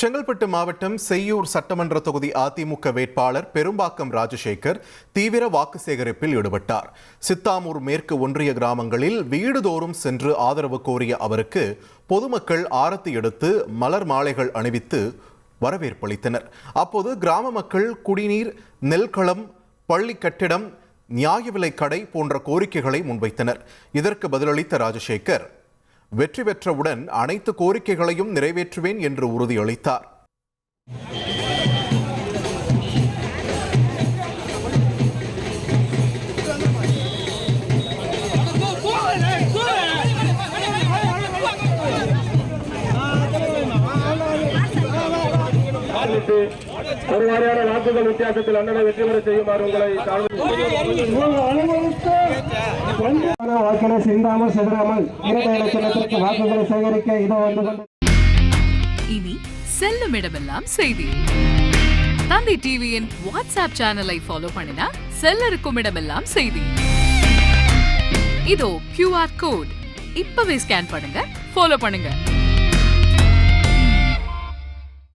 செங்கல்பட்டு மாவட்டம் செய்யூர் சட்டமன்ற தொகுதி அதிமுக வேட்பாளர் பெரும்பாக்கம் ராஜசேகர் தீவிர வாக்கு சேகரிப்பில் ஈடுபட்டார். சித்தாமூர் மேற்கு ஒன்றிய கிராமங்களில் வீடுதோறும் சென்று ஆதரவு கோரிய அவருக்கு பொதுமக்கள் ஆரத்தி எடுத்து மலர் மாலைகள் அணிவித்து வரவேற்பளித்தனர். அப்போது கிராம மக்கள் குடிநீர், நெல்களம், பள்ளி கட்டிடம், நியாய விலைக் கடை போன்ற கோரிக்கைகளை முன்வைத்தனர். இதற்கு பதிலளித்த ராஜசேகர், வெற்றி பெற்றவுடன் அனைத்து கோரிக்கைகளையும் நிறைவேற்றுவேன் என்று உறுதியளித்தார். ஒரு வாரியான வாக்குகள் வித்தியாசத்தில் அண்ணனை வெற்றி பெற செய்யுமாறு உங்களை சிந்தாமல் சிதறாமல் இரட்டை வாக்குகளை சேகரிக்க இதோ வந்து கொண்டு இனி செல்லும் இடமெல்லாம் செய்தி. தந்தை டிவியின் வாட்ஸ்அப் சேனலை ஃபாலோ பண்ணினா செல்ல இருக்கும் இடமெல்லாம் செய்தி. இதோ QR கோட் இப்பவே ஸ்கேன் பண்ணுங்க, ஃபாலோ பண்ணுங்க.